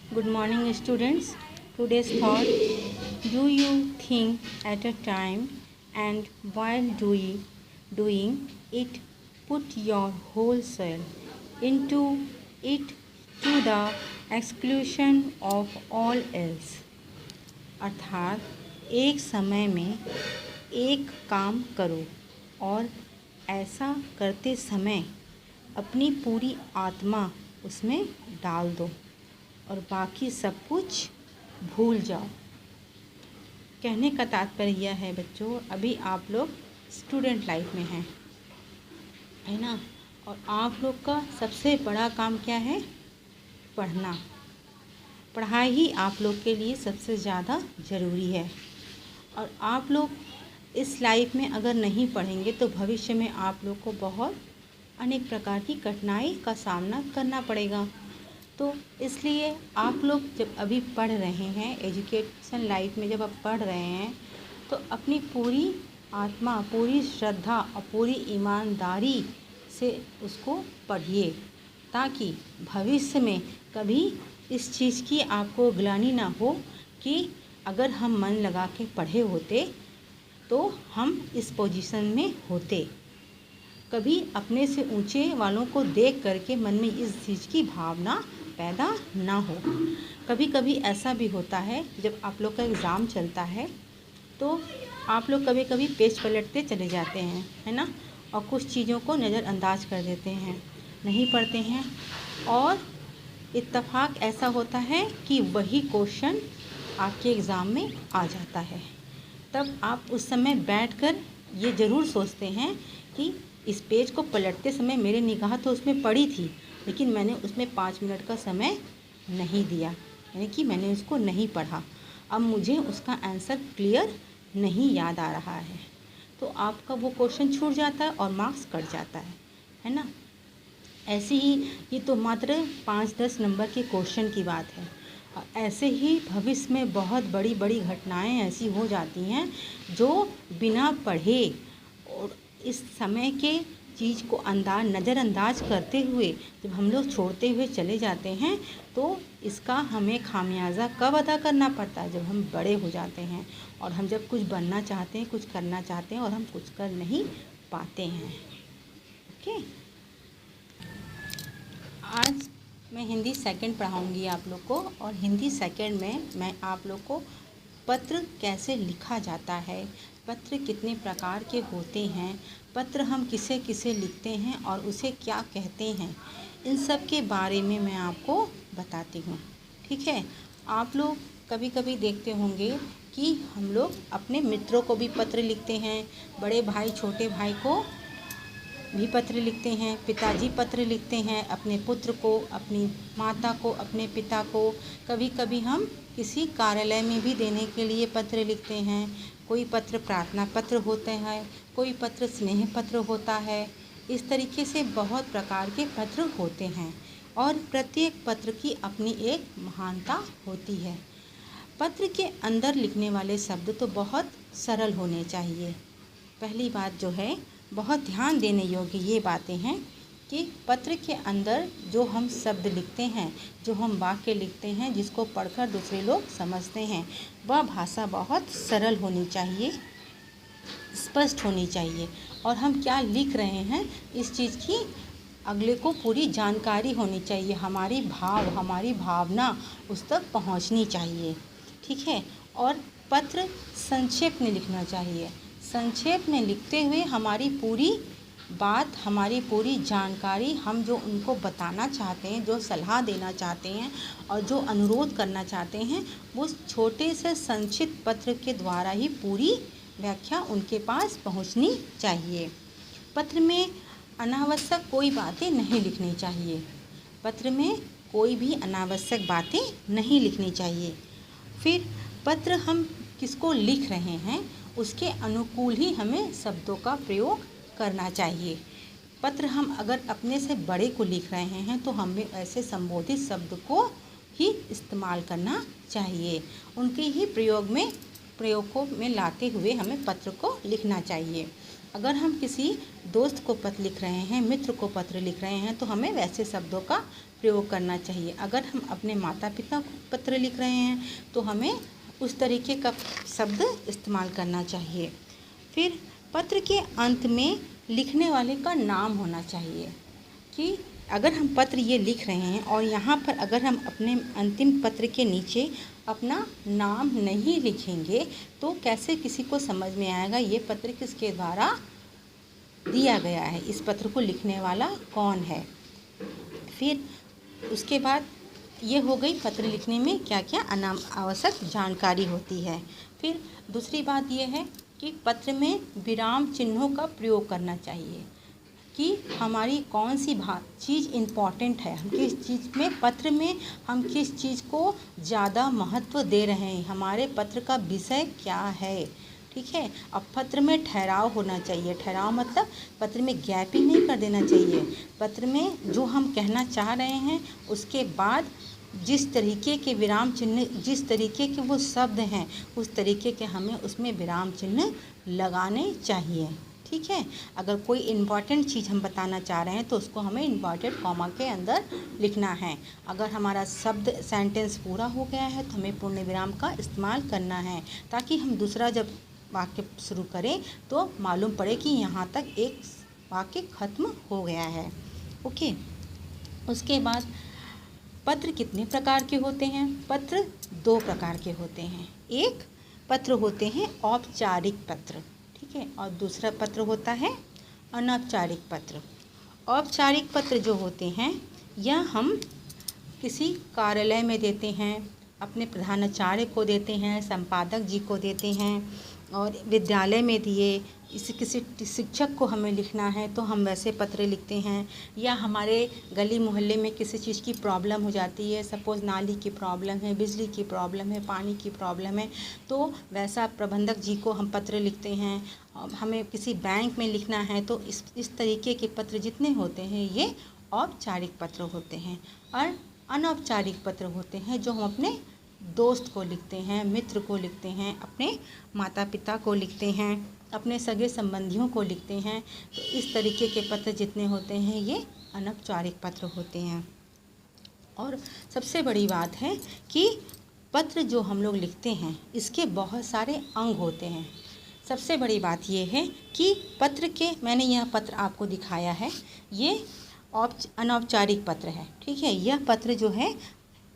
Good morning, students. Today's thought: do you think at a time, and while doing it, put your whole self into it to the exclusion of all else? अर्थात एक समय में एक काम करो और ऐसा करते समय अपनी पूरी आत्मा उसमें डाल दो और बाकी सब कुछ भूल जाओ। कहने का तात्पर्य यह है बच्चों, अभी आप लोग स्टूडेंट लाइफ में हैं, है ना। और आप लोग का सबसे बड़ा काम क्या है? पढ़ना। पढ़ाई ही आप लोग के लिए सबसे ज़्यादा ज़रूरी है। और आप लोग इस लाइफ में अगर नहीं पढ़ेंगे तो भविष्य में आप लोग को बहुत अनेक प्रकार की कठिनाई का सामना करना पड़ेगा। तो इसलिए आप लोग जब अभी पढ़ रहे हैं, एजुकेशन लाइफ में जब आप पढ़ रहे हैं, तो अपनी पूरी आत्मा, पूरी श्रद्धा और पूरी ईमानदारी से उसको पढ़िए, ताकि भविष्य में कभी इस चीज़ की आपको ग्लानि ना हो कि अगर हम मन लगा के पढ़े होते तो हम इस पोजीशन में होते। कभी अपने से ऊंचे वालों को देख करके मन में इस चीज़ की भावना पैदा ना हो। कभी कभी ऐसा भी होता है, जब आप लोग का एग्ज़ाम चलता है तो आप लोग कभी कभी पेज पलटते चले जाते हैं, है ना, और कुछ चीज़ों को नज़रअंदाज कर देते हैं, नहीं पढ़ते हैं, और इत्तेफाक ऐसा होता है कि वही क्वेश्चन आपके एग्ज़ाम में आ जाता है। तब आप उस समय बैठकर ये ज़रूर सोचते हैं कि इस पेज को पलटते समय मेरी निगाह तो उसमें पड़ी थी, लेकिन मैंने उसमें 5 मिनट का समय नहीं दिया, यानी कि मैंने उसको नहीं पढ़ा। अब मुझे उसका आंसर क्लियर नहीं याद आ रहा है, तो आपका वो क्वेश्चन छूट जाता है और मार्क्स कट जाता है ना। ऐसे ही ये तो मात्र 5-10 नंबर के क्वेश्चन की बात है। और ऐसे ही भविष्य में बहुत बड़ी बड़ी घटनाएं ऐसी हो जाती हैं जो बिना पढ़े और इस समय के चीज़ को नज़रअंदाज करते हुए जब हम लोग छोड़ते हुए चले जाते हैं, तो इसका हमें खामियाजा कब अदा करना पड़ता है? जब हम बड़े हो जाते हैं और हम जब कुछ बनना चाहते हैं, कुछ करना चाहते हैं और हम कुछ कर नहीं पाते हैं। ओके, आज मैं हिंदी सेकंड पढ़ाऊंगी आप लोग को, और हिंदी सेकंड में मैं आप लोग को पत्र कैसे लिखा जाता है, पत्र कितने प्रकार के होते हैं, पत्र हम किसे किसे लिखते हैं और उसे क्या कहते हैं, इन सब के बारे में मैं आपको बताती हूँ। ठीक है। आप लोग कभी कभी देखते होंगे कि हम लोग अपने मित्रों को भी पत्र लिखते हैं, बड़े भाई छोटे भाई को भी पत्र लिखते हैं, पिताजी पत्र लिखते हैं अपने पुत्र को, अपनी माता को, अपने पिता को। कभी कभी हम किसी कार्यालय में भी देने के लिए पत्र लिखते हैं। कोई पत्र प्रार्थना पत्र होते हैं, कोई पत्र स्नेह पत्र होता है। इस तरीके से बहुत प्रकार के पत्र होते हैं और प्रत्येक पत्र की अपनी एक महानता होती है। पत्र के अंदर लिखने वाले शब्द तो बहुत सरल होने चाहिए। पहली बात जो है, बहुत ध्यान देने योग्य ये बातें हैं कि पत्र के अंदर जो हम शब्द लिखते हैं, जो हम वाक्य लिखते हैं, जिसको पढ़कर दूसरे लोग समझते हैं, वह भाषा बहुत सरल होनी चाहिए, स्पष्ट होनी चाहिए, और हम क्या लिख रहे हैं इस चीज़ की अगले को पूरी जानकारी होनी चाहिए। हमारी हमारी भावना उस तक पहुंचनी चाहिए। ठीक है। और पत्र संक्षेप में लिखना चाहिए। संक्षेप में लिखते हुए हमारी पूरी बात, हमारी पूरी जानकारी, हम जो उनको बताना चाहते हैं, जो सलाह देना चाहते हैं और जो अनुरोध करना चाहते हैं, वो छोटे से संक्षिप्त पत्र के द्वारा ही पूरी व्याख्या उनके पास पहुंचनी चाहिए। पत्र में अनावश्यक कोई बातें नहीं लिखनी चाहिए। पत्र में कोई भी अनावश्यक बातें नहीं लिखनी चाहिए। फिर पत्र हम किसको लिख रहे हैं उसके अनुकूल ही हमें शब्दों का प्रयोग करना चाहिए। पत्र हम अगर अपने से बड़े को लिख रहे हैं तो हमें ऐसे संबोधित शब्द को ही इस्तेमाल करना चाहिए। उनके ही प्रयोगों में लाते हुए हमें पत्र को लिखना चाहिए। अगर हम किसी दोस्त को पत्र लिख रहे हैं, मित्र को पत्र लिख रहे हैं, तो हमें वैसे शब्दों का प्रयोग करना चाहिए। अगर हम अपने माता पिता को पत्र लिख रहे हैं तो हमें उस तरीके का शब्द इस्तेमाल करना चाहिए। फिर पत्र के अंत में लिखने वाले का नाम होना चाहिए कि अगर हम पत्र ये लिख रहे हैं और यहाँ पर अगर हम अपने अंतिम पत्र के नीचे अपना नाम नहीं लिखेंगे तो कैसे किसी को समझ में आएगा ये पत्र किसके द्वारा दिया गया है, इस पत्र को लिखने वाला कौन है। फिर उसके बाद ये हो गई पत्र लिखने में क्या क्या आवश्यक जानकारी होती है। फिर दूसरी बात ये है कि पत्र में विराम चिन्हों का प्रयोग करना चाहिए कि हमारी कौन सी चीज़ इम्पॉर्टेंट है, हम किस चीज़ में पत्र में हम किस चीज़ को ज़्यादा महत्व दे रहे हैं, हमारे पत्र का विषय क्या है। ठीक है। अब पत्र में ठहराव होना चाहिए। ठहराव मतलब पत्र में गैपिंग नहीं कर देना चाहिए। पत्र में जो हम कहना चाह रहे हैं उसके बाद जिस तरीके के विराम चिन्ह, जिस तरीके के वो शब्द हैं उस तरीके के हमें उसमें विराम चिन्ह लगाने चाहिए। ठीक है। अगर कोई इम्पॉर्टेंट चीज़ हम बताना चाह रहे हैं तो उसको हमें इन्वर्टेड कॉमा के अंदर लिखना है। अगर हमारा शब्द सेंटेंस पूरा हो गया है तो हमें पूर्ण विराम का इस्तेमाल करना है ताकि हम दूसरा जब वाक्य शुरू करें तो मालूम पड़े कि यहाँ तक एक वाक्य खत्म हो गया है। ओके। उसके बाद पत्र कितने प्रकार के होते हैं? पत्र 2 प्रकार के होते हैं। एक पत्र होते हैं औपचारिक पत्र, ठीक है, और दूसरा पत्र होता है अनौपचारिक पत्र। औपचारिक पत्र जो होते हैं यह हम किसी कार्यालय में देते हैं, अपने प्रधानाचार्य को देते हैं, संपादक जी को देते हैं, और विद्यालय में दिए, किसी शिक्षक को हमें लिखना है तो हम वैसे पत्र लिखते हैं। या हमारे गली मोहल्ले में किसी चीज़ की प्रॉब्लम हो जाती है, सपोज़ नाली की प्रॉब्लम है, बिजली की प्रॉब्लम है, पानी की प्रॉब्लम है, तो वैसा प्रबंधक जी को हम पत्र लिखते हैं। हमें किसी बैंक में लिखना है तो इस तरीके के पत्र जितने होते हैं ये औपचारिक पत्र होते हैं। और अनौपचारिक पत्र होते हैं जो हम अपने दोस्त को लिखते हैं, मित्र को लिखते हैं, अपने माता पिता को लिखते हैं, अपने सगे संबंधियों को लिखते हैं। तो इस तरीके के पत्र जितने होते हैं ये अनौपचारिक पत्र होते हैं। और सबसे बड़ी बात है कि पत्र जो हम लोग लिखते हैं इसके बहुत सारे अंग होते हैं। सबसे बड़ी बात ये है कि पत्र के, मैंने यह पत्र आपको दिखाया है, ये अनौपचारिक पत्र है, ठीक है। यह पत्र जो है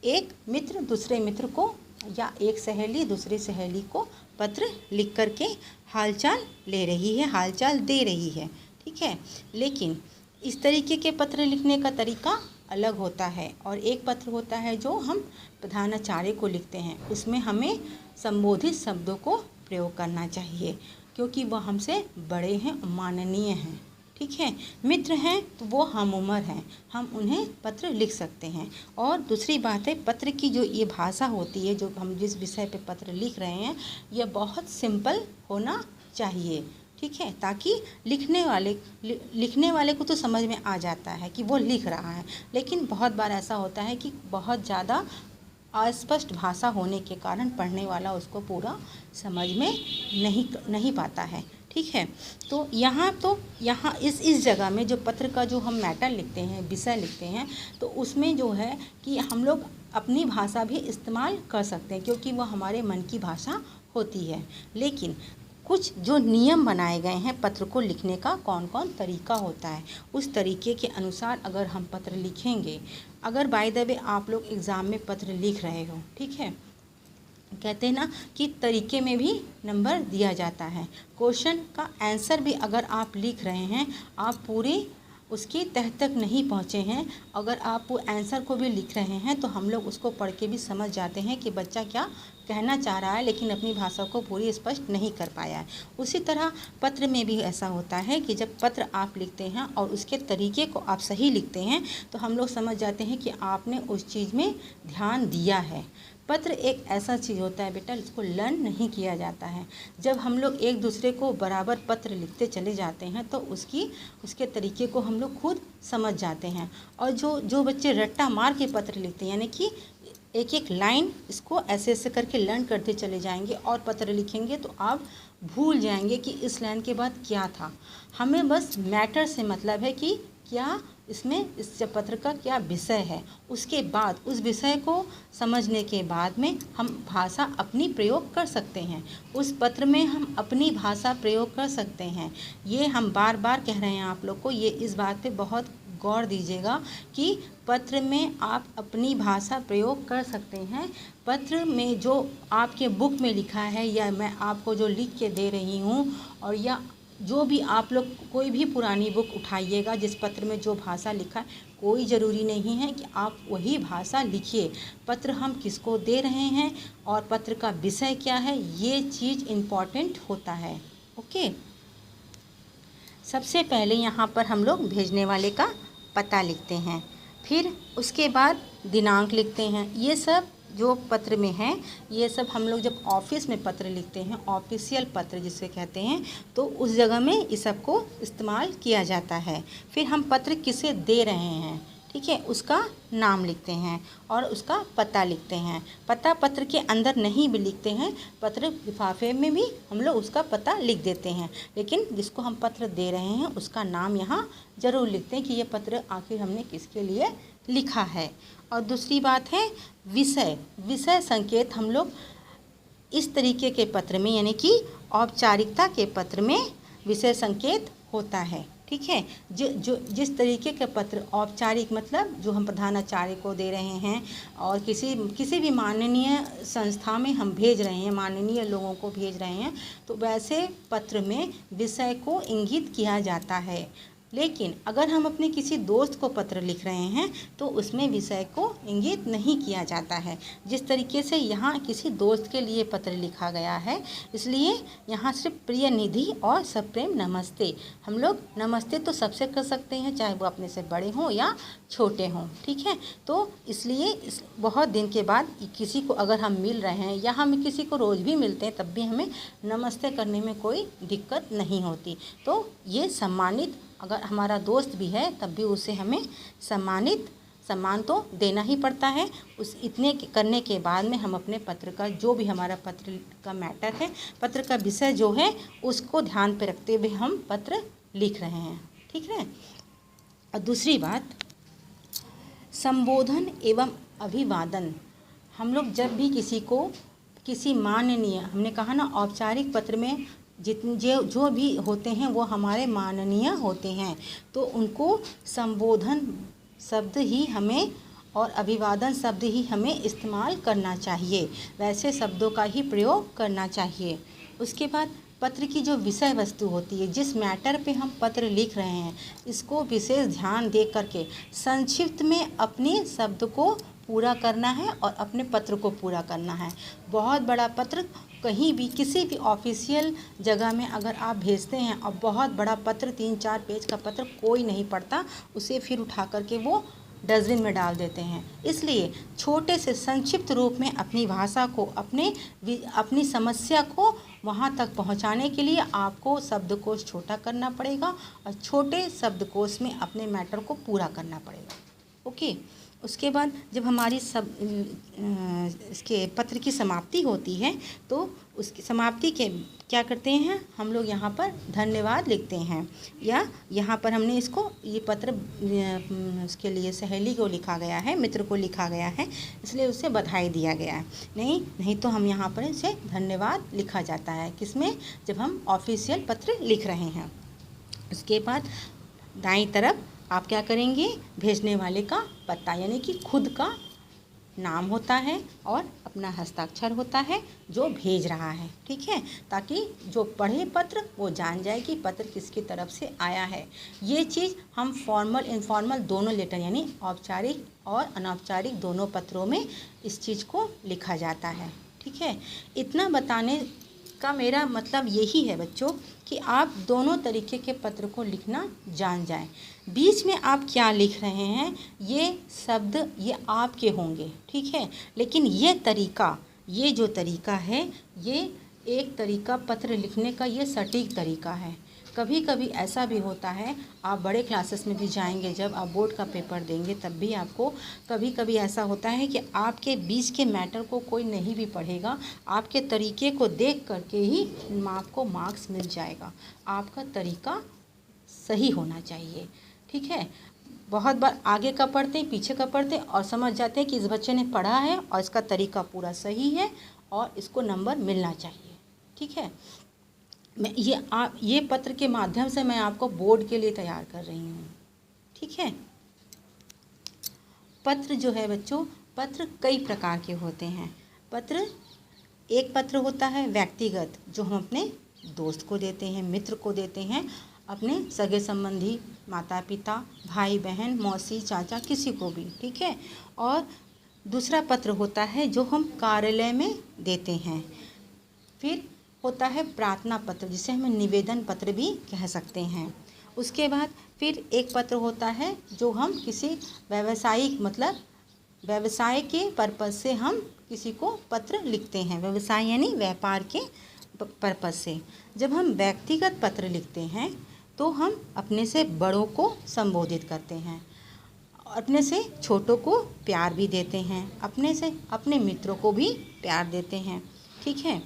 एक मित्र दूसरे मित्र को या एक सहेली दूसरी सहेली को पत्र लिख कर के हालचाल ले रही है, हालचाल दे रही है, ठीक है। लेकिन इस तरीके के पत्र लिखने का तरीका अलग होता है। और एक पत्र होता है जो हम प्रधानाचार्य को लिखते हैं, उसमें हमें संबोधित शब्दों को प्रयोग करना चाहिए क्योंकि वह हमसे बड़े हैं, माननीय हैं, ठीक है। मित्र हैं तो वो हम उम्र हैं, हम उन्हें पत्र लिख सकते हैं। और दूसरी बात है, पत्र की जो ये भाषा होती है, जो हम जिस विषय पे पत्र लिख रहे हैं, यह बहुत सिंपल होना चाहिए, ठीक है, ताकि लिखने वाले को तो समझ में आ जाता है कि वो लिख रहा है। लेकिन बहुत बार ऐसा होता है कि बहुत ज़्यादा अस्पष्ट भाषा होने के कारण पढ़ने वाला उसको पूरा समझ में नहीं पाता है, ठीक है। तो यहाँ इस जगह में जो पत्र का जो हम मैटर लिखते हैं, विषय लिखते हैं, तो उसमें जो है कि हम लोग अपनी भाषा भी इस्तेमाल कर सकते हैं क्योंकि वह हमारे मन की भाषा होती है। लेकिन कुछ जो नियम बनाए गए हैं पत्र को लिखने का, कौन कौन तरीका होता है, उस तरीके के अनुसार अगर हम पत्र लिखेंगे, अगर बाय द वे आप लोग एग्ज़ाम में पत्र लिख रहे हो, ठीक है, कहते हैं ना कि तरीके में भी नंबर दिया जाता है। क्वेश्चन का आंसर भी अगर आप लिख रहे हैं, आप पूरी उसकी तह तक नहीं पहुँचे हैं, अगर आप वो आंसर को भी लिख रहे हैं तो हम लोग उसको पढ़ के भी समझ जाते हैं कि बच्चा क्या कहना चाह रहा है लेकिन अपनी भाषा को पूरी स्पष्ट नहीं कर पाया है। उसी तरह पत्र में भी ऐसा होता है कि जब पत्र आप लिखते हैं और उसके तरीके को आप सही लिखते हैं तो हम लोग समझ जाते हैं कि आपने उस चीज़ में ध्यान दिया है। पत्र एक ऐसा चीज़ होता है बेटा, इसको लर्न नहीं किया जाता है। जब हम लोग एक दूसरे को बराबर पत्र लिखते चले जाते हैं तो उसके तरीके को हम लोग खुद समझ जाते हैं। और जो बच्चे रट्टा मार के पत्र लिखते हैं, यानी कि एक एक लाइन इसको ऐसे ऐसे करके लर्न करते चले जाएंगे और पत्र लिखेंगे तो आप भूल जाएंगे कि इस लाइन के बाद क्या था। हमें बस मैटर से मतलब है कि क्या इसमें इस पत्र का क्या विषय है। उसके बाद उस विषय को समझने के बाद में हम भाषा अपनी प्रयोग कर सकते हैं, उस पत्र में हम अपनी भाषा प्रयोग कर सकते हैं। ये हम बार बार कह रहे हैं आप लोग को, ये इस बात पे बहुत गौर दीजिएगा कि पत्र में आप अपनी भाषा प्रयोग कर सकते हैं। पत्र में जो आपके बुक में लिखा है या मैं आपको जो लिख के दे रही हूँ, और या जो भी आप लोग कोई भी पुरानी बुक उठाइएगा जिस पत्र में जो भाषा लिखा है, कोई ज़रूरी नहीं है कि आप वही भाषा लिखिए। पत्र हम किसको दे रहे हैं और पत्र का विषय क्या है, ये चीज़ इम्पॉर्टेंट होता है। ओके, सबसे पहले यहाँ पर हम लोग भेजने वाले का पता लिखते हैं, फिर उसके बाद दिनांक लिखते हैं। ये सब जो पत्र में है, ये सब हम लोग जब ऑफिस में पत्र लिखते हैं, ऑफिशियल पत्र जिसे कहते हैं, तो उस जगह में इस सब को इस्तेमाल किया जाता है। फिर हम पत्र किसे दे रहे हैं, ठीक है, उसका नाम लिखते हैं और उसका पता लिखते हैं। पता पत्र के अंदर नहीं भी लिखते हैं, पत्र लिफाफे में भी हम लोग उसका पता लिख देते हैं, लेकिन जिसको हम पत्र दे रहे हैं उसका नाम यहाँ ज़रूर लिखते हैं कि ये पत्र आखिर हमने किसके लिए लिखा है। और दूसरी बात है विषय। विषय संकेत हम लोग इस तरीके के पत्र में, यानी कि औपचारिकता के पत्र में विषय संकेत होता है, ठीक है। जिस तरीके के पत्र औपचारिक मतलब जो हम प्रधानाचार्य को दे रहे हैं और किसी भी माननीय संस्था में हम भेज रहे हैं, माननीय लोगों को भेज रहे हैं, तो वैसे पत्र में विषय को इंगित किया जाता है। लेकिन अगर हम अपने किसी दोस्त को पत्र लिख रहे हैं तो उसमें विषय को इंगित नहीं किया जाता है। जिस तरीके से यहाँ किसी दोस्त के लिए पत्र लिखा गया है, इसलिए यहाँ सिर्फ प्रिय निधि और सप्रेम नमस्ते। हम लोग नमस्ते तो सबसे कर सकते हैं, चाहे वो अपने से बड़े हों या छोटे हों, ठीक है। तो इसलिए बहुत दिन के बाद किसी को अगर हम मिल रहे हैं या हम किसी को रोज़ भी मिलते हैं, तब भी हमें नमस्ते करने में कोई दिक्कत नहीं होती। तो ये सम्मानित, अगर हमारा दोस्त भी है तब भी उसे हमें सम्मान तो देना ही पड़ता है। उस इतने करने के बाद में हम अपने पत्र का, जो भी हमारा पत्र का मैटर है, पत्र का विषय जो है, उसको ध्यान पे रखते हुए हम पत्र लिख रहे हैं, ठीक है। और दूसरी बात, संबोधन एवं अभिवादन। हम लोग जब भी किसी को किसी माननीय, हमने कहा ना औपचारिक पत्र में जितने जो भी होते हैं वो हमारे माननीय होते हैं, तो उनको संबोधन शब्द ही हमें और अभिवादन शब्द ही हमें इस्तेमाल करना चाहिए, वैसे शब्दों का ही प्रयोग करना चाहिए। उसके बाद पत्र की जो विषय वस्तु होती है, जिस मैटर पे हम पत्र लिख रहे हैं, इसको विशेष ध्यान दे करके संक्षिप्त में अपने शब्द को पूरा करना है और अपने पत्र को पूरा करना है। बहुत बड़ा पत्र कहीं भी किसी भी ऑफिशियल जगह में अगर आप भेजते हैं और बहुत बड़ा पत्र 3-4 पेज का पत्र कोई नहीं पढ़ता, उसे फिर उठा करके वो डस्टबिन में डाल देते हैं। इसलिए छोटे से संक्षिप्त रूप में अपनी भाषा को, अपनी समस्या को वहाँ तक पहुँचाने के लिए आपको शब्दकोश छोटा करना पड़ेगा और छोटे शब्दकोश में अपने मैटर को पूरा करना पड़ेगा। ओके, उसके बाद जब हमारी इसके पत्र की समाप्ति होती है, तो उसकी समाप्ति के क्या करते हैं हम लोग, यहाँ पर धन्यवाद लिखते हैं, या यहाँ पर हमने इसको, ये पत्र उसके लिए सहेली को लिखा गया है, मित्र को लिखा गया है, इसलिए उसे बधाई दिया गया है। नहीं तो हम यहाँ पर इसे धन्यवाद लिखा जाता है, किसमें, जब हम ऑफिशियल पत्र लिख रहे हैं। उसके बाद दाईं तरफ आप क्या करेंगे, भेजने वाले का पता, यानी कि खुद का नाम होता है और अपना हस्ताक्षर होता है जो भेज रहा है, ठीक है, ताकि जो पढ़े पत्र वो जान जाए कि पत्र किसकी तरफ से आया है। ये चीज़ हम फॉर्मल इनफॉर्मल दोनों लेटर, यानी औपचारिक और अनौपचारिक दोनों पत्रों में इस चीज़ को लिखा जाता है, ठीक है। इतना बताने का मेरा मतलब यही है बच्चों कि आप दोनों तरीके के पत्र को लिखना जान जाएं। बीच में आप क्या लिख रहे हैं, ये शब्द ये आपके होंगे, ठीक है, लेकिन ये जो तरीका है, ये एक तरीका पत्र लिखने का ये सटीक तरीका है। कभी कभी ऐसा भी होता है, आप बड़े क्लासेस में भी जाएंगे, जब आप बोर्ड का पेपर देंगे तब भी आपको कभी कभी ऐसा होता है कि आपके बीच के मैटर को कोई नहीं भी पढ़ेगा, आपके तरीके को देख करके ही आपको मार्क्स मिल जाएगा। आपका तरीका सही होना चाहिए, ठीक है। बहुत बार आगे का पढ़ते हैं, पीछे का पढ़ते हैं और समझ जाते हैं कि इस बच्चे ने पढ़ा है और इसका तरीका पूरा सही है और इसको नंबर मिलना चाहिए, ठीक है। ये पत्र के माध्यम से मैं आपको बोर्ड के लिए तैयार कर रही हूँ, ठीक है। पत्र जो है बच्चों, पत्र कई प्रकार के होते हैं। एक पत्र होता है व्यक्तिगत, जो हम अपने दोस्त को देते हैं, मित्र को देते हैं, अपने सगे संबंधी, माता पिता, भाई बहन, मौसी, चाचा, किसी को भी, ठीक है। और दूसरा पत्र होता है जो हम कार्यालय में देते हैं। फिर होता है प्रार्थना पत्र, जिसे हम निवेदन पत्र भी कह सकते हैं। उसके बाद फिर एक पत्र होता है जो हम किसी व्यावसायिक, मतलब व्यवसाय के पर्पज़ से हम किसी को पत्र लिखते हैं, व्यवसाय यानी व्यापार के पर्पज़ से। जब हम व्यक्तिगत पत्र लिखते हैं तो हम अपने से बड़ों को संबोधित करते हैं, अपने से छोटों को प्यार भी देते हैं, अपने से अपने मित्रों को भी प्यार देते हैं, ठीक है।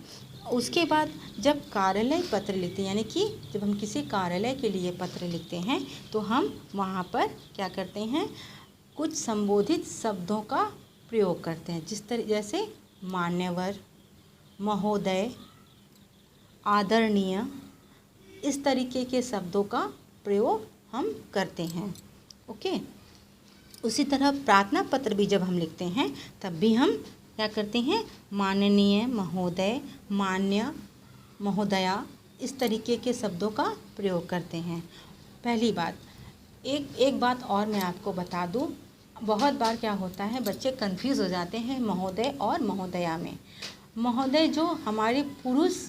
उसके बाद जब कार्यालय पत्र लिखते हैं, यानी कि जब हम किसी कार्यालय के लिए पत्र लिखते हैं तो हम वहाँ पर क्या करते हैं, कुछ संबोधित शब्दों का प्रयोग करते हैं, जैसे मान्यवर, महोदय, आदरणीय, इस तरीके के शब्दों का प्रयोग हम करते हैं, ओके। उसी तरह प्रार्थना पत्र भी जब हम लिखते हैं तब भी हम क्या करते हैं, माननीय, महोदय, मान्य, महोदया, इस तरीके के शब्दों का प्रयोग करते हैं। पहली बात, एक बात और मैं आपको बता दूं, बहुत बार क्या होता है, बच्चे कंफ्यूज हो जाते हैं महोदय और महोदया में। महोदय जो हमारे पुरुष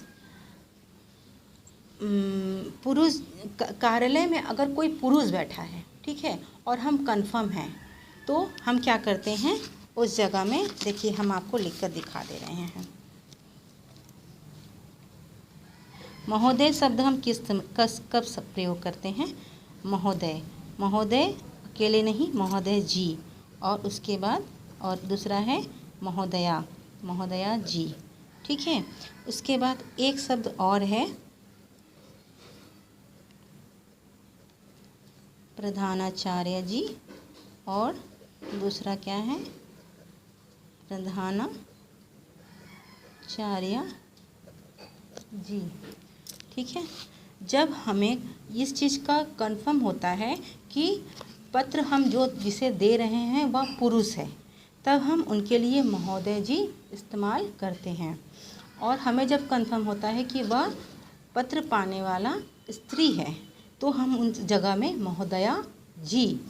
कार्यालय में अगर कोई पुरुष बैठा है, ठीक है, और हम कंफर्म हैं, तो हम क्या करते हैं, उस जगह में देखिए हम आपको लिखकर दिखा दे रहे हैं। महोदय शब्द हम कब प्रयोग करते हैं, महोदय, महोदय अकेले नहीं, महोदय जी, और उसके बाद और दूसरा है महोदया, महोदया जी, ठीक है। उसके बाद एक शब्द और है प्रधानाचार्य जी, और दूसरा क्या है, प्रधानाचार्य जी, ठीक है। जब हमें इस चीज़ का कंफर्म होता है कि पत्र हम जो जिसे दे रहे हैं वह पुरुष है, तब हम उनके लिए महोदय जी इस्तेमाल करते हैं। और हमें जब कंफर्म होता है कि वह पत्र पाने वाला स्त्री है, तो हम उन जगह में महोदया जी,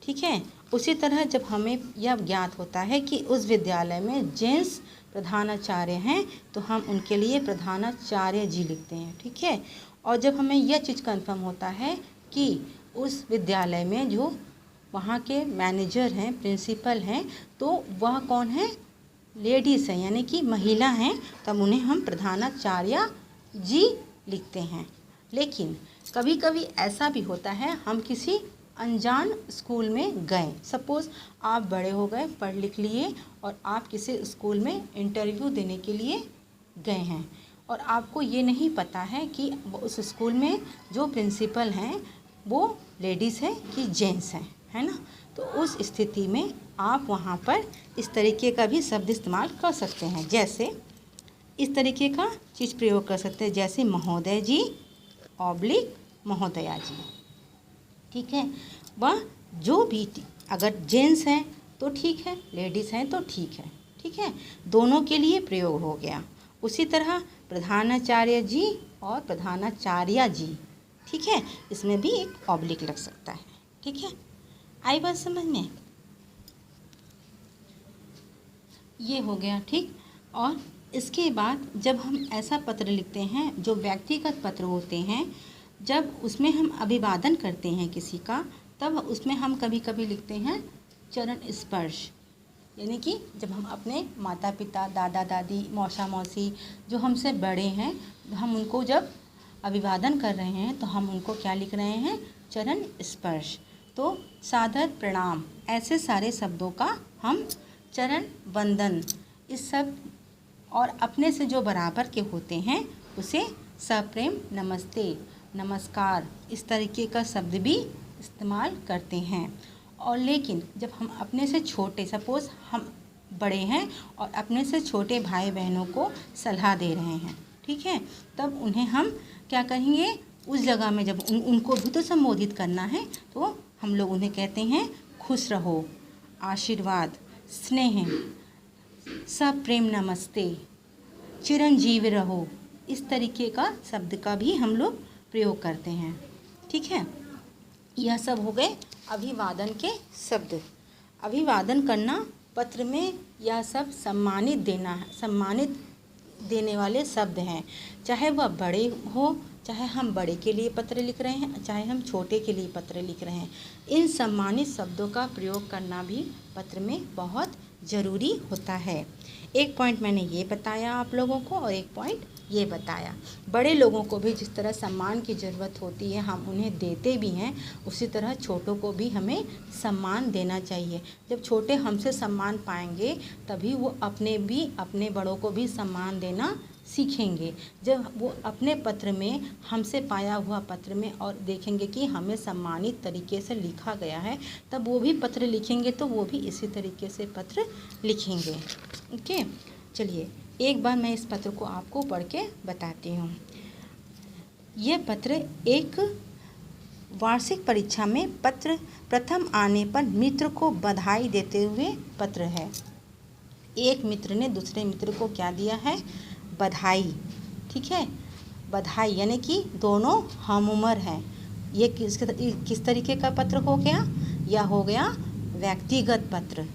ठीक है। उसी तरह जब हमें यह ज्ञात होता है कि उस विद्यालय में जेंट्स प्रधानाचार्य हैं, तो हम उनके लिए प्रधानाचार्य जी लिखते हैं, ठीक है। और जब हमें यह चीज़ कंफर्म होता है कि उस विद्यालय में जो वहाँ के मैनेजर हैं, प्रिंसिपल हैं, तो वह कौन है, लेडीज़ हैं, यानी कि महिला हैं, तब उन्हें हम प्रधानाचार्य जी लिखते हैं। लेकिन कभी कभी ऐसा भी होता है, हम किसी अनजान स्कूल में गए, सपोज़ आप बड़े हो गए, पढ़ लिख लिए, और आप किसी स्कूल में इंटरव्यू देने के लिए गए हैं, और आपको ये नहीं पता है कि उस स्कूल में जो प्रिंसिपल हैं वो लेडीज़ है कि जेंट्स हैं, है ना। तो उस स्थिति में आप वहाँ पर इस तरीके का भी शब्द इस्तेमाल कर सकते हैं, जैसे इस तरीके का चीज़ प्रयोग कर सकते हैं, जैसे महोदय जी ऑब्लिक महोदया जी, ठीक है। वह जो भी, अगर जेंट्स हैं तो ठीक है, लेडीज़ हैं तो ठीक है, ठीक है, दोनों के लिए प्रयोग हो गया। उसी तरह प्रधानाचार्य जी और प्रधानाचार्या जी, ठीक है, इसमें भी एक ऑब्लिक लग सकता है, ठीक है। आई बात समझ में, ये हो गया, ठीक। और इसके बाद जब हम ऐसा पत्र लिखते हैं जो व्यक्तिगत पत्र होते हैं, जब उसमें हम अभिवादन करते हैं किसी का, तब उसमें हम कभी कभी लिखते हैं चरण स्पर्श, यानी कि जब हम अपने माता पिता, दादा दादी, मौसा मौसी जो हमसे बड़े हैं, हम उनको जब अभिवादन कर रहे हैं तो हम उनको क्या लिख रहे हैं, चरण स्पर्श। तो सादर प्रणाम, ऐसे सारे शब्दों का हम चरण वंदन, इस सब और अपने से जो बराबर के होते हैं उसे सप्रेम नमस्ते, नमस्कार, इस तरीके का शब्द भी इस्तेमाल करते हैं। और लेकिन जब हम अपने से छोटे, सपोज़ हम बड़े हैं और अपने से छोटे भाई बहनों को सलाह दे रहे हैं, ठीक है, तब उन्हें हम क्या कहेंगे, उस जगह में जब उनको भी तो संबोधित करना है तो हम लोग उन्हें कहते हैं खुश रहो, आशीर्वाद, स्नेह, सप्रेम नमस्ते, चिरंजीव रहो, इस तरीके का शब्द का भी हम लोग प्रयोग करते हैं, ठीक है। यह सब हो गए अभिवादन के शब्द। अभिवादन करना पत्र में यह सब सम्मानित देने वाले शब्द हैं, चाहे वह बड़े हो, चाहे हम बड़े के लिए पत्र लिख रहे हैं, चाहे हम छोटे के लिए पत्र लिख रहे हैं, इन सम्मानित शब्दों का प्रयोग करना भी पत्र में बहुत ज़रूरी होता है। एक पॉइंट मैंने ये बताया आप लोगों को और एक पॉइंट ये बताया। बड़े लोगों को भी जिस तरह सम्मान की ज़रूरत होती है हम उन्हें देते भी हैं, उसी तरह छोटों को भी हमें सम्मान देना चाहिए। जब छोटे हमसे सम्मान पाएंगे तभी वो अपने बड़ों को भी सम्मान देना सीखेंगे। जब वो अपने पत्र में, हमसे पाया हुआ पत्र में और देखेंगे कि हमें सम्मानित तरीके से लिखा गया है, तब वो भी पत्र लिखेंगे तो वो भी इसी तरीके से पत्र लिखेंगे। ओके, चलिए एक बार मैं इस पत्र को आपको पढ़ के बताती हूँ। यह पत्र एक वार्षिक परीक्षा में पत्र प्रथम आने पर मित्र को बधाई देते हुए पत्र है। एक मित्र ने दूसरे मित्र को क्या दिया है, बधाई, ठीक है। बधाई यानी कि दोनों हम उम्र हैं। ये किस तरीके का पत्र हो गया, यह हो गया व्यक्तिगत पत्र,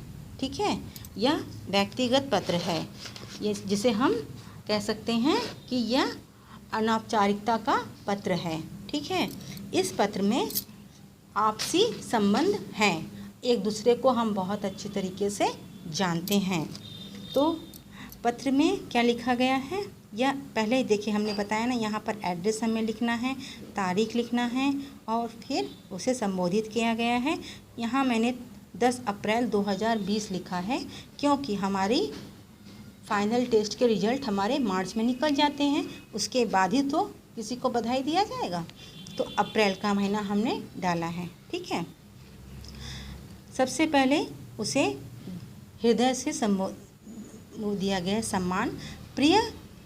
ठीक है। यह व्यक्तिगत पत्र है, ये जिसे हम कह सकते हैं कि यह अनौपचारिकता का पत्र है, ठीक है। इस पत्र में आपसी संबंध हैं, एक दूसरे को हम बहुत अच्छी तरीके से जानते हैं। तो पत्र में क्या लिखा गया है, या पहले देखिए हमने बताया ना, यहाँ पर एड्रेस हमें लिखना है, तारीख लिखना है और फिर उसे संबोधित किया गया है। यहाँ मैंने 10 अप्रैल 2020 लिखा है क्योंकि हमारी फाइनल टेस्ट के रिजल्ट हमारे मार्च में निकल जाते हैं, उसके बाद ही तो किसी को बधाई दिया जाएगा। तो अप्रैल का महीना हमने डाला है, ठीक है। सबसे पहले उसे हृदय से दिया गया सम्मान, प्रिय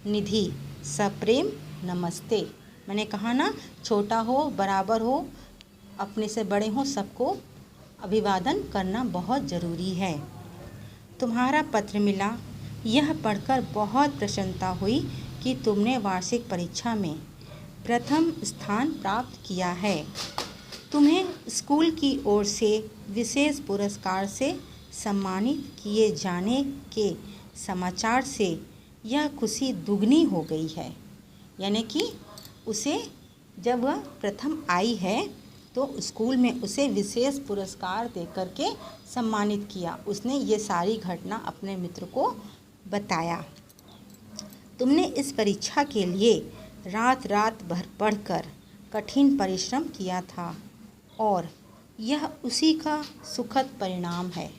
निधि, सप्रेम नमस्ते। मैंने कहा ना, छोटा हो, बराबर हो, अपने से बड़े हो, सबको अभिवादन करना बहुत ज़रूरी है। तुम्हारा पत्र मिला, यह पढ़कर बहुत प्रसन्नता हुई कि तुमने वार्षिक परीक्षा में प्रथम स्थान प्राप्त किया है। तुम्हें स्कूल की ओर से विशेष पुरस्कार से सम्मानित किए जाने के समाचार से यह खुशी दुगनी हो गई है। यानी कि उसे जब वह प्रथम आई है तो स्कूल में उसे विशेष पुरस्कार देकर के सम्मानित किया। उसने ये सारी घटना अपने मित्र को बताया। तुमने इस परीक्षा के लिए रात रात भर पढ़कर कठिन परिश्रम किया था और यह उसी का सुखद परिणाम है।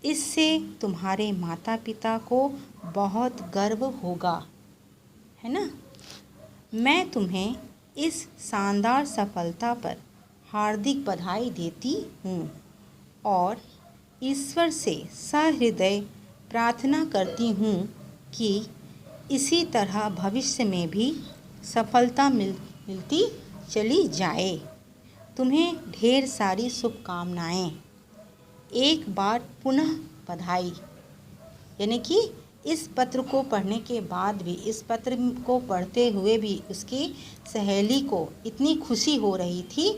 इससे तुम्हारे माता पिता को बहुत गर्व होगा, है ना। मैं तुम्हें इस शानदार सफलता पर हार्दिक बधाई देती हूँ और ईश्वर से सहृदय प्रार्थना करती हूँ कि इसी तरह भविष्य में भी सफलता मिलती चली जाए। तुम्हें ढेर सारी शुभकामनाएँ। एक बार पुनः बधाई। यानी कि इस पत्र को पढ़ने के बाद भी, इस पत्र को पढ़ते हुए भी उसकी सहेली को इतनी खुशी हो रही थी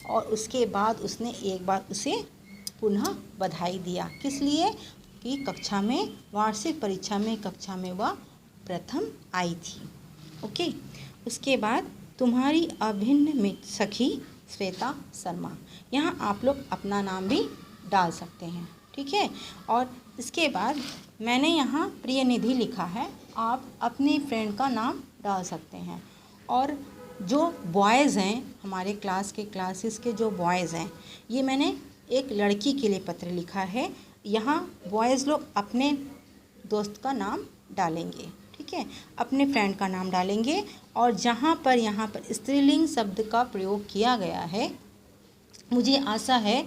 और उसके बाद उसने एक बार उसे पुनः बधाई दिया। किस लिए कि कक्षा में, वार्षिक परीक्षा में कक्षा में वह प्रथम आई थी। ओके, उसके बाद तुम्हारी अभिन्न सखी श्वेता शर्मा। यहाँ आप लोग अपना नाम भी डाल सकते हैं, ठीक है। और इसके बाद मैंने यहाँ प्रिय निधि लिखा है, आप अपने फ्रेंड का नाम डाल सकते हैं। और जो बॉयज़ हैं, हमारे क्लासेस के जो बॉयज़ हैं, ये मैंने एक लड़की के लिए पत्र लिखा है। यहाँ बॉयज़ लोग अपने दोस्त का नाम डालेंगे, ठीक है, अपने फ्रेंड का नाम डालेंगे। और जहाँ पर यहाँ पर स्त्रीलिंग शब्द का प्रयोग किया गया है, मुझे आशा है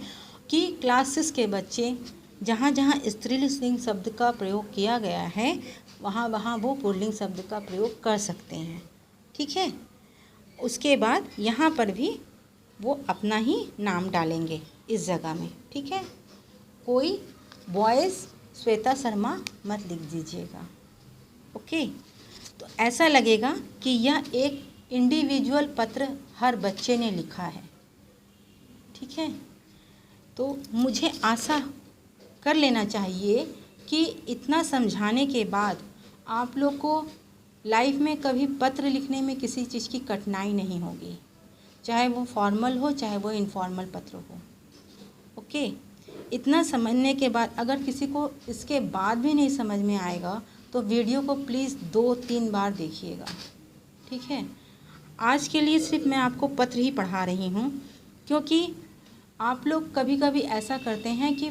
कि क्लासेस के बच्चे जहाँ जहाँ स्त्रीलिंग शब्द का प्रयोग किया गया है, वहाँ वहाँ वो पुल्लिंग शब्द का प्रयोग कर सकते हैं, ठीक है। उसके बाद यहाँ पर भी वो अपना ही नाम डालेंगे इस जगह में, ठीक है। कोई बॉयज़ श्वेता शर्मा मत लिख दीजिएगा, ओके। तो ऐसा लगेगा कि यह एक इंडिविजुअल पत्र हर बच्चे ने लिखा है, ठीक है। तो मुझे आशा कर लेना चाहिए कि इतना समझाने के बाद आप लोग को लाइफ में कभी पत्र लिखने में किसी चीज़ की कठिनाई नहीं होगी, चाहे वो फॉर्मल हो चाहे वो इनफॉर्मल पत्र हो, ओके। इतना समझने के बाद अगर किसी को इसके बाद भी नहीं समझ में आएगा तो वीडियो को प्लीज़ 2-3 बार देखिएगा, ठीक है। आज के लिए सिर्फ मैं आपको पत्र ही पढ़ा रही हूँ, क्योंकि आप लोग कभी कभी ऐसा करते हैं कि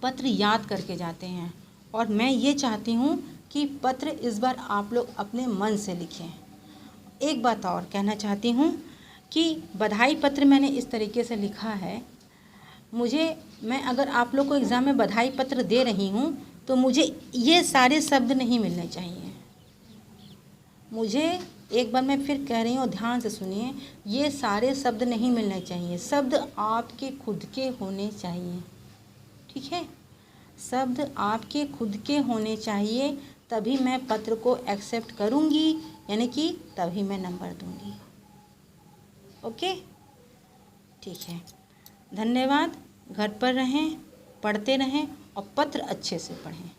पत्र याद करके जाते हैं, और मैं ये चाहती हूँ कि पत्र इस बार आप लोग अपने मन से लिखें। एक बात और कहना चाहती हूँ कि बधाई पत्र मैंने इस तरीके से लिखा है, मैं अगर आप लोग को एग्ज़ाम में बधाई पत्र दे रही हूँ तो मुझे ये सारे शब्द नहीं मिलने चाहिए। मुझे एक बार मैं फिर कह रही हूँ, ध्यान से सुनिए, ये सारे शब्द नहीं मिलने चाहिए, शब्द आपके खुद के होने चाहिए, ठीक है। शब्द आपके खुद के होने चाहिए, तभी मैं पत्र को एक्सेप्ट करूँगी, यानी कि तभी मैं नंबर दूँगी, ओके, ठीक है। धन्यवाद। घर पर रहें, पढ़ते रहें और पत्र अच्छे से पढ़ें।